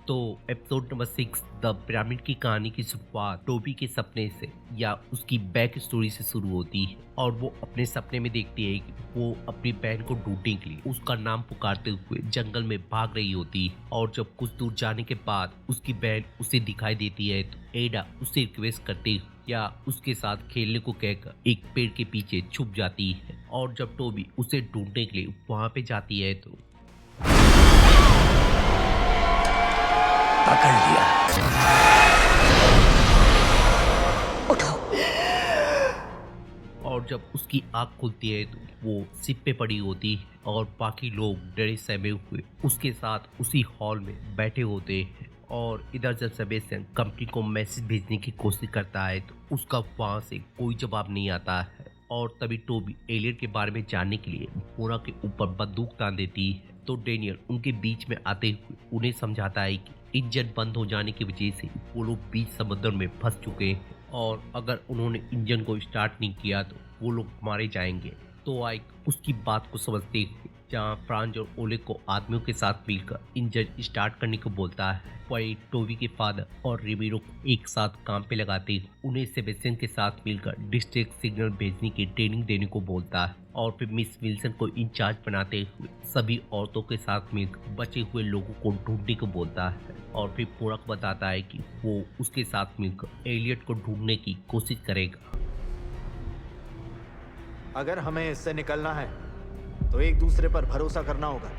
तो episode number 6 the pyramid की कहानी की शुरुआत टोबी के सपने से या उसकी बैक स्टोरी से शुरू होती है और वो अपने सपने में देखती है कि वो अपनी बहन को ढूंढने के लिए उसका नाम पुकारते हुए जंगल में भाग रही होती है। और जब कुछ दूर जाने के बाद उसकी बहन उसे दिखाई देती है तो एडा उसे रिक्वेस्ट करती है या उसके साथ खेलने को कहकर एक पेड़ के पीछे छुप जाती है। और जब टोबी उसे ढूंढने के लिए वहां पे जाती है तो पकड़ लिया। उठो। और जब उसकी आँख खुलती है तो वो सिप पे पड़ी होती है और बाकी लोग डरे सहमे हुए उसके साथ उसी हॉल में बैठे होते हैं। और इधर जब सेबेस्टियन कंपनी को मैसेज भेजने की कोशिश करता है तो उसका वहाँ से कोई जवाब नहीं आता है। और तभी टोबी एलियट के बारे में जानने के लिए मोरा के ऊपर बंदूक तान देती है तो डेनियल उनके बीच में आते हुए उन्हें समझाता है कि इंजन बंद हो जाने की वजह से वो लोग बीच समुद्र में फंस चुके हैं और अगर उन्होंने इंजन को स्टार्ट नहीं किया तो वो लोग मारे जाएंगे। तो आइक उसकी बात को समझते हुए जहाँ फ्रांज और ओले को आदमियों के साथ मिलकर इंजन स्टार्ट करने को बोलता है वही टोबी के फादर और रिबेरो को एक साथ काम पे लगाते हुए उन्हें सेबेस्टियन के साथ मिलकर डिस्ट्रेक्ट सिग्नल भेजने की ट्रेनिंग देने को बोलता है। और फिर मिस विल्सन को इंचार्ज बनाते हुए सभी औरतों के साथ मिलकर बचे हुए लोगों को ढूंढने को बोलता है। और फिर पूरक बताता है कि वो उसके साथ मिलकर एलियट को ढूंढने की कोशिश करेगा। अगर हमें इससे निकलना है तो एक दूसरे पर भरोसा करना होगा।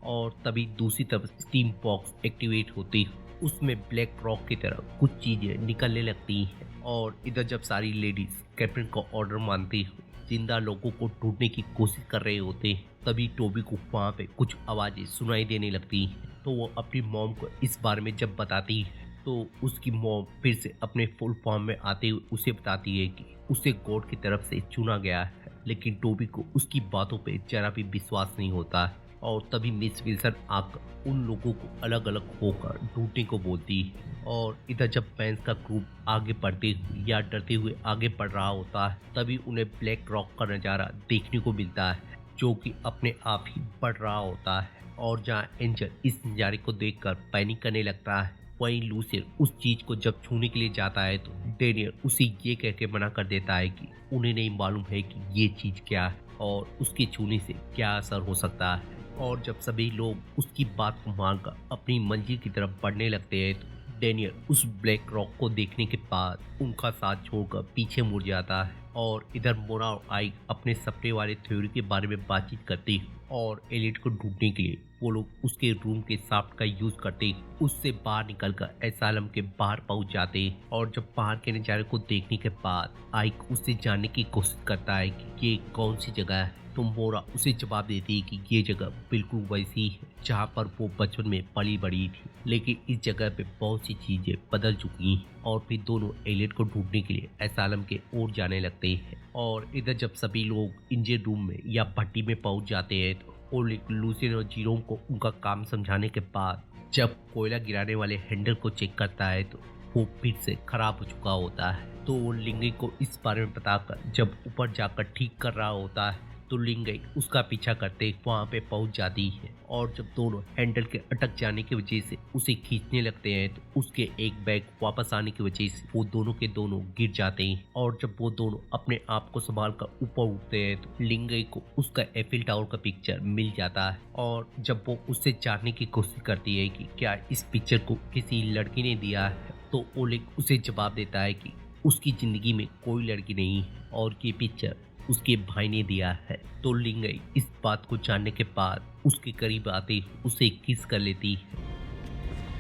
और तभी दूसरी तरफ स्टीम बॉक्स एक्टिवेट होती है उसमें ब्लैक रॉक की तरह कुछ चीजें निकलने लगती हैं। और इधर जब सारी लेडीज कैप्टन का ऑर्डर मानती है जिंदा लोगों को ढूंढने की कोशिश कर रहे होते हैं तभी टोबी को वहाँ पे कुछ आवाजें सुनाई देने लगती हैं। तो वो अपनी मॉम को इस बारे में जब बताती है तो उसकी मॉम फिर से अपने फुल फॉर्म में आते हुए उसे बताती है कि उसे गॉड की तरफ से चुना गया है। लेकिन टोबी को उसकी बातों पे जरा भी विश्वास नहीं होता है। और तभी मिस विल्सन आकर उन लोगों को अलग अलग होकर ढूंढने को बोलती है। और इधर जब पैंस का ग्रुप आगे बढ़ते हुए या डरते हुए आगे बढ़ रहा होता है तभी उन्हें ब्लैक रॉक का नज़ारा देखने को मिलता है जो कि अपने आप ही बढ़ रहा होता है। और जहाँ एंजल इस नज़ारे को देखकर पैनिक करने लगता है वहीं लूसियर उस चीज को जब छूने के लिए जाता है तो डेनियल उसे ये कह के मना कर देता है कि उन्हें नहीं मालूम है कि ये चीज क्या है और उसके छूने से क्या असर हो सकता है। और जब सभी लोग उसकी बात को मानकर अपनी मंजिल की तरफ बढ़ने लगते हैं तो डेनियल उस ब्लैक रॉक को देखने के बाद उनका साथ छोड़कर पीछे मुड़ जाता है। और इधर मोरा और आइक अपने सपने वाले थ्योरी के बारे में बातचीत करती है और एलिट को ढूंढने के लिए वो लोग उसके रूम के शाफ्ट का यूज करते उससे बाहर निकलकर एसालम के बाहर पहुंच जाते। और जब बाहर के नज़ारे को देखने के बाद आइक उससे जानने की कोशिश करता है कि ये कौन सी जगह है तो मोरा उसे जवाब देती है कि ये जगह बिल्कुल वैसी है जहाँ पर वो बचपन में पली बड़ी थी लेकिन इस जगह पे बहुत सी चीजें बदल चुकी हैं। और फिर दोनों एलियट को ढूंढने के लिए एसालम के ओर जाने लगते हैं। और इधर जब सभी लोग इंजन रूम में या भट्टी में पहुंच जाते हैं तो ओलिक लूसियन और जीरोम को उनका काम समझाने के बाद जब कोयला गिराने वाले हैंडल को चेक करता है तो वो फिर से खराब हो चुका होता है। तो वो लिंगे को इस बारे में बताकर जब ऊपर जाकर ठीक कर रहा होता है तो लिंगई उसका पीछा करते वहां पे पहुंच जाती है। और जब दोनों हैंडल के अटक जाने की वजह से उसे खींचने लगते हैं तो उसके एक बैग वापस आने की वजह से वो दोनों के दोनों गिर जाते हैं। और जब वो दोनों अपने आप को संभाल कर ऊपर उठते हैं तो लिंगई को उसका एफिल टावर का पिक्चर मिल जाता है। और जब वो उससे जानने की कोशिश करती है कि क्या इस पिक्चर को किसी लड़की ने दिया है तो ओलिक उसे जवाब देता है कि उसकी जिंदगी में कोई लड़की नहीं है और ये पिक्चर उसके भाई ने दिया है। तो लिंगई इस बात को जानने के बाद उसके करीब आते उसे किस कर लेती है।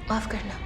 माफ करना।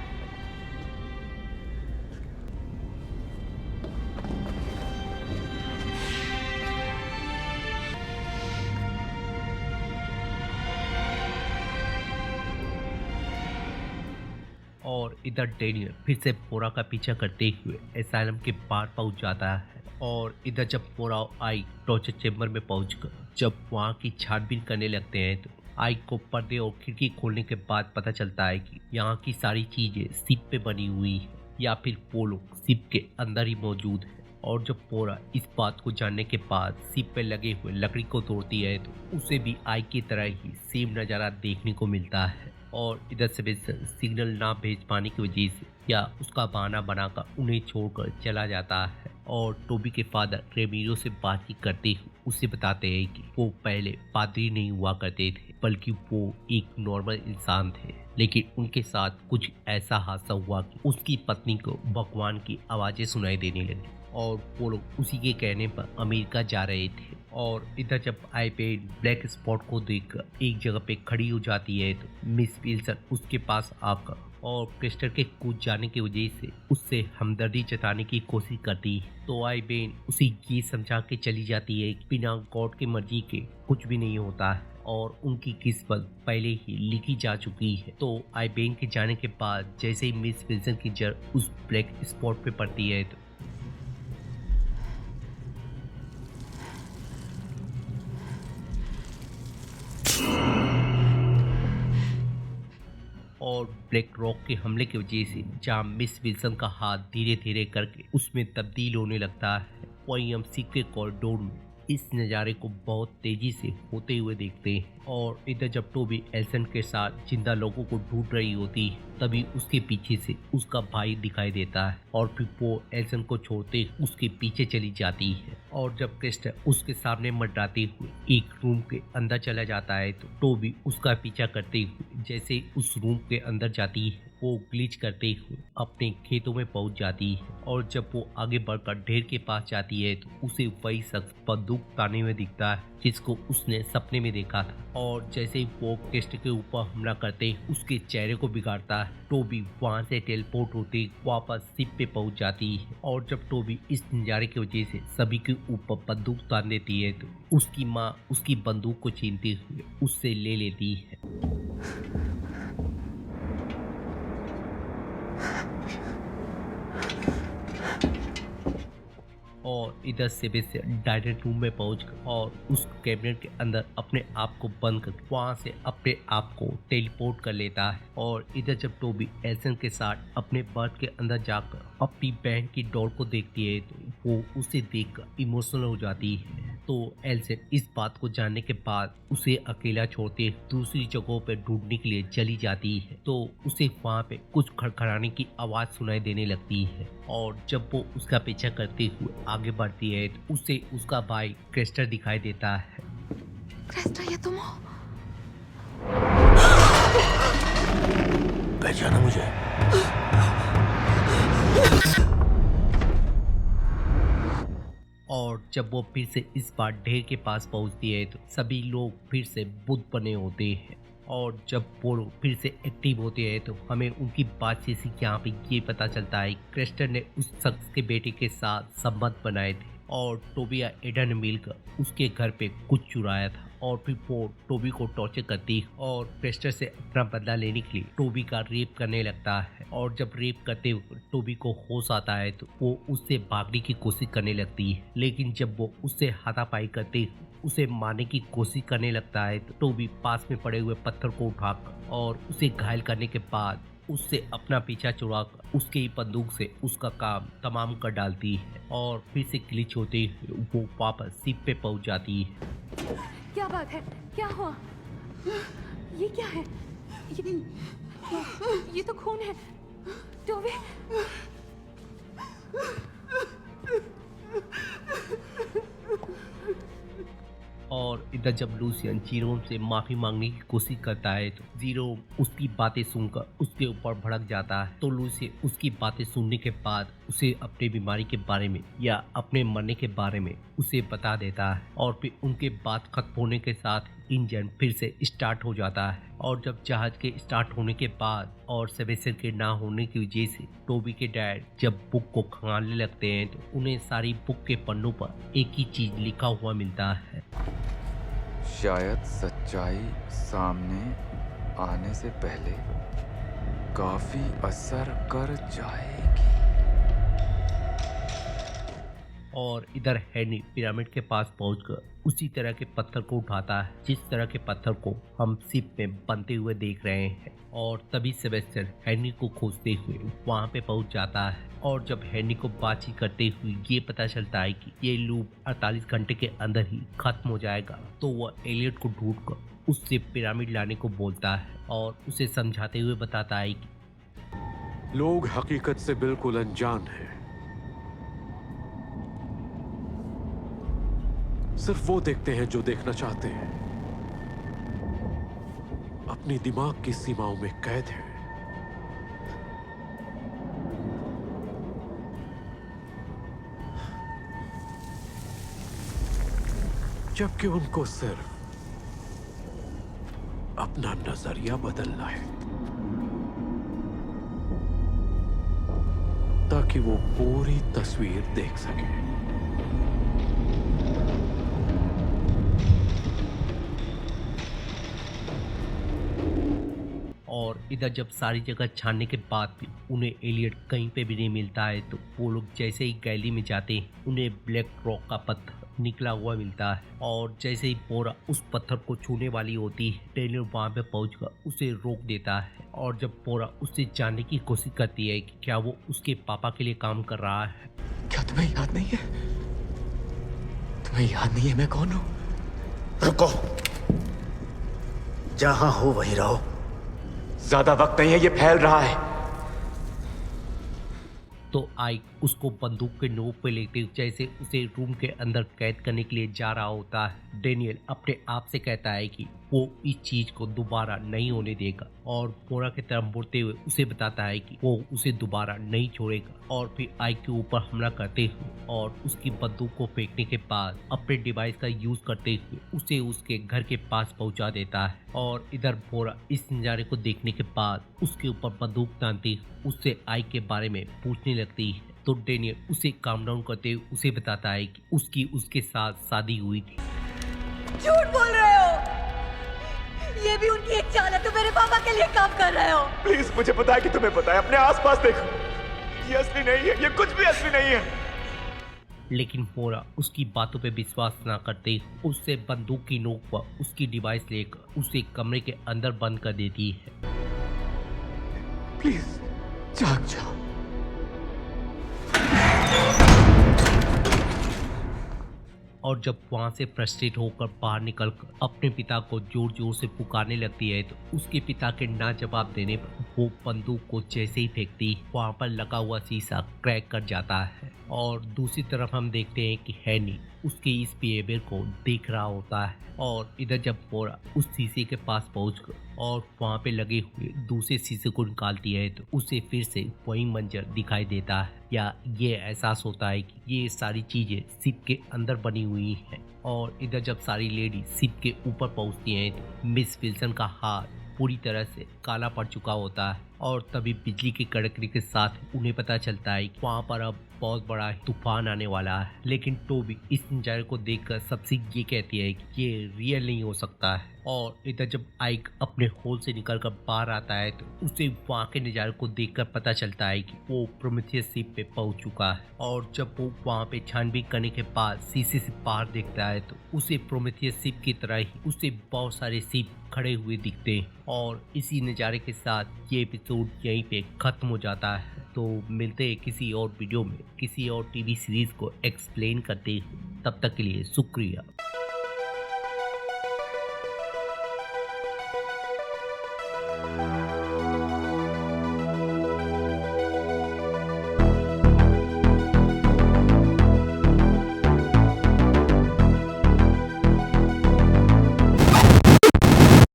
और इधर डेनियल फिर से पोरा का पीछा करते हुए एसाइलम के बाहर पहुंच जाता है। और इधर जब पोरा और आइक टॉर्चर चेम्बर में पहुंचकर जब वहां की छानबीन करने लगते हैं तो आइक को पर्दे और खिड़की खोलने के बाद पता चलता है कि यहाँ की सारी चीजें शिप पे बनी हुई है या फिर वो लोग शिप के अंदर ही मौजूद है। और जब पोरा इस बात को जानने के बाद शिप पे लगे हुए लकड़ी को तोड़ती है तो उसे भी आई की तरह ही सेम नज़ारा देखने को मिलता है। और इधर सेबेस्टियन सिग्नल ना भेज पाने की वजह से या उसका बहाना बनाकर उन्हें छोड़कर चला जाता है। और टोबी के फादर रेमिरो से बातचीत करते हुए उसे बताते हैं कि वो पहले पादरी नहीं हुआ करते थे, बल्कि वो एक नॉर्मल इंसान थे, लेकिन उनके साथ कुछ ऐसा हादसा हुआ कि उसकी पत्नी को भगवान की आवाज़ें सुनाई देने लगी और वो लोग उसी के कहने पर अमेरिका जा रहे थे। और इधर जब आईबेन ब्लैक स्पॉट को देखकर एक जगह पे खड़ी हो जाती है तो मिस विल्सन उसके पास आकर और क्रिस्टर के कूद जाने की वजह से उससे हमदर्दी जताने की कोशिश करती है। तो आईबेन उसे ये समझा के चली जाती है कि बिना गॉड की मर्जी के कुछ भी नहीं होता है और उनकी किस्मत पहले ही लिखी जा चुकी है। तो आईबेन के जाने के बाद जैसे ही मिस विल्सन की जड़ उस ब्लैक स्पॉट पे पड़ती है तो और ब्लैक रॉक के हमले की वजह से जहाँ मिस विल्सन का हाथ धीरे धीरे करके उसमें तब्दील होने लगता है, वहीं हम सीक्रेट कॉरिडोर में इस नज़ारे को बहुत तेजी से होते हुए देखते हैं। और इधर जब टोबी एल्सन के साथ जिंदा लोगों को ढूंढ रही होती है तभी उसके पीछे से उसका भाई दिखाई देता है और फिर वो एल्सन को छोड़ते उसके पीछे चली जाती है। और जब क्रिस्टर उसके सामने मंडराते हुए एक रूम के अंदर चला जाता है तो टोबी उसका पीछा करते हुए जैसे उस रूम के अंदर जाती है वो ग्लिच करते हुए अपने खेतों में पहुंच जाती है। और जब वो आगे बढ़कर ढेर के पास जाती है तो उसे वही शख्स बंदूक ताने में दिखता है जिसको उसने सपने में देखा था। और जैसे ही वो क्रिस्टर के ऊपर हमला करते उसके चेहरे को बिगाड़ता है, टोबी वहां से टेलीपोर्ट होते वापस शिप पे पहुंच जाती है। और जब टोबी इस नजारे की वजह से सभी के ऊपर बंदूक तान देती है तो उसकी माँ उसकी बंदूक को छीनते हुए उससे ले लेती है। और इधर सेबेस्टियन डायरेक्ट रूम में पहुंचकर और उस कैबिनेट के अंदर अपने आप को बंद करके वहां से अपने आप को टेलीपोर्ट कर लेता है। और इधर जब टोबी एल्सन के साथ अपने बर्थ के अंदर जाकर अपनी बहन की डॉल को देखती है तो वो उसे देखकर इमोशनल हो जाती है। तो एल्सन इस बात को जानने के बाद उसे अकेला छोड़ते दूसरी जगहों पर ढूंढने के लिए चली जाती है। तो उसे वहाँ पे कुछ खड़खड़ाने की आवाज़ सुनाई देने लगती है और जब वो उसका पीछा करते हुए आगे बढ़ती है तो उसे उसका भाई क्रिस्टर दिखाई देता है। क्रिस्टर, ये तुम हो? पहचाना मुझे? और जब वो फिर से इस बार ढेर के पास पहुंचती है तो सभी लोग फिर से बुद्ध बने होते हैं। और जब वो लोग फिर से एक्टिव होते हैं तो हमें उनकी बातचीत से यहाँ पे ये पता चलता है क्रिस्टर ने उस शख्स के बेटे के साथ संबंध बनाए थे और टोबी या एडा ने मिलकर उसके घर पे कुछ चुराया था। और फिर वो टोबी को टॉर्चर करती और क्रिस्टर से अपना बदला लेने के लिए टोबी का रेप करने लगता है। और जब रेप करते हुए टोबी को होश आता है तो वो उससे भागने की कोशिश करने लगती है, लेकिन जब वो उससे हाथापाई करते उसे मारने की कोशिश करने लगता है तो टोबी पास में पड़े हुए पत्थर को उठाकर और उसे घायल करने के बाद उससे अपना पीछा छुड़ाकर उसके ही बंदूक से उसका काम तमाम कर डालती है। और फिर से ग्लिच होते हुए वो वापस शिप पे पहुंच जाती है। क्या बात है? क्या हुआ? ये क्या है? ये तो खून है। टोबी, और इधर जब लूसियन जीरोम से माफी मांगने की कोशिश करता है तो जीरोम उसकी बातें सुनकर उसके ऊपर भड़क जाता है। तो लूसियन उसकी बातें सुनने के बाद उसे अपनी बीमारी के बारे में या अपने मरने के बारे में उसे बता देता है। और फिर उनके बात खत्म होने के साथ इंजन फिर से स्टार्ट हो जाता है। और जब जहाज के स्टार्ट होने के बाद और सेबेस्टियन के ना होने की वजह से टोबी के डैड जब बुक को खंगालने लगते हैं तो उन्हें सारी बुक के पन्नों पर एक ही चीज लिखा हुआ मिलता है। शायद सच्चाई सामने आने से पहले काफी असर कर जाएगी। और इधर हैनी पिरामिड के पास पहुंचकर उसी तरह के पत्थर को उठाता है जिस तरह के पत्थर को हम शिप में बनते हुए देख रहे हैं। और तभी सेबेस्टियन हैनी को खोजते हुए वहां पे पहुंच जाता है। और जब हैनी को बातचीत करते हुए ये पता चलता है कि ये लूप 48 घंटे के अंदर ही खत्म हो जाएगा, तो वह एलियट को ढूंढकर उससे पिरामिड लाने को बोलता है और उसे समझाते हुए बताता है कि लोग हकीकत से बिल्कुल अनजान हैं। सिर्फ वो देखते हैं जो देखना चाहते हैं। अपनी दिमाग की सीमाओं में कैद है। जबकि उनको सिर्फ अपना नजरिया बदलना है ताकि वो पूरी तस्वीर देख सके। और इधर जब सारी जगह छानने के बाद भी उन्हें एलियट कहीं पे भी नहीं मिलता है, तो वो लोग जैसे ही गैली में जाते हैं उन्हें ब्लैक रॉक का पत्थर निकला हुआ मिलता है। और जैसे ही पोरा उस पत्थर को छूने वाली होती है, डेनियल वहां पे पहुंचकर उसे रोक देता है। और जब पोरा उससे जानने की कोशिश करती है कि क्या वो उसके पापा के लिए काम कर रहा है। क्या तुम्हें याद नहीं है? तुम्हें याद नहीं है मैं कौन हूं? रुको, जहां हो वहीं रहो। ज्यादा वक्त नहीं है, ये फैल रहा है। तो आइक उसको बंदूक के नोक पे लेते जैसे उसे रूम के अंदर कैद करने के लिए जा रहा होता है। डेनियल अपने आप से कहता है कि वो इस चीज को दोबारा नहीं होने देगा और पोरा की तरफ मुड़ते हुए उसे बताता है कि वो उसे दोबारा नहीं छोड़ेगा। और फिर आइक के ऊपर हमला करते हुए और उसकी बंदूक को फेंकने के बाद अपने डिवाइस का यूज करते हुए उसे उसके घर के पास पहुंचा देता है। और इधर पोरा इस नजारे को देखने के बाद उसके ऊपर बंदूक तानती उससे आइक के बारे में पूछने लगती है। तो डेनियल उसे काम डाउन करते हुए उसे बताता है कि उसकी उसके साथ शादी हुई थी। झूठ बोल रहे हो, ये भी उनकी एक चाल है। तुम मेरे पापा के लिए काम कर रहे हो। प्लीज मुझे पता है कि तुम्हें पता है। अपने आसपास देखो, ये असली नहीं है, ये कुछ भी असली नहीं है। लेकिन पोरा उसकी बातों पे विश्वास ना करते उससे बंदूक की नोक पर उसकी डिवाइस लेकर उसे कमरे के अंदर बंद कर देती है। प्लीज जाग जाओ। और जब वहां से फ्रस्ट्रेट होकर बाहर निकलकर अपने पिता को जोर जोर से पुकारने लगती है, तो उसके पिता के ना जवाब देने पर वो बंदूक को जैसे ही फेंकती वहां पर लगा हुआ शीशा क्रैक कर जाता है। और दूसरी तरफ हम देखते हैं कि हैनी उसके इस बिहेवियर को देख रहा होता है। और इधर जब पोरा उस शीशे के पास पहुंचकर और वहां पे लगे हुए दूसरे शीशे को निकालती है, तो उसे फिर से वही मंजर दिखाई देता है या ये एहसास होता है कि ये सारी चीजें शिप के अंदर बनी हुई हैं। और इधर जब सारी लेडी शिप के ऊपर पहुंचती हैं, तो मिस विल्सन का हाथ पूरी तरह से काला पड़ चुका होता है। और तभी बिजली के कड़कने के साथ उन्हें पता चलता है कि वहाँ पर अब बहुत बड़ा तूफान आने वाला है। लेकिन टोबी इस नज़ारे को देखकर सबसे ये कहती है कि ये रियल नहीं हो सकता है। और इधर जब आइक अपने होल से निकलकर बाहर आता है, तो उसे वहाँ के नज़ारे को देखकर पता चलता है कि वो प्रोमेथियस शिप पे पहुँच चुका है। और जब वो वहाँ पे छानबीन करने के बाद शीशे से बाहर देखता है, तो उसे प्रोमेथियस शिप की तरह ही उसे बहुत सारे शिप खड़े हुए दिखते हैं। और इसी नज़ारे के साथ ये एपिसोड यहीं पे ख़त्म हो जाता है। तो मिलते हैं किसी और वीडियो में किसी और टीवी सीरीज़ को एक्सप्लेन करते हुए। तब तक के लिए शुक्रिया।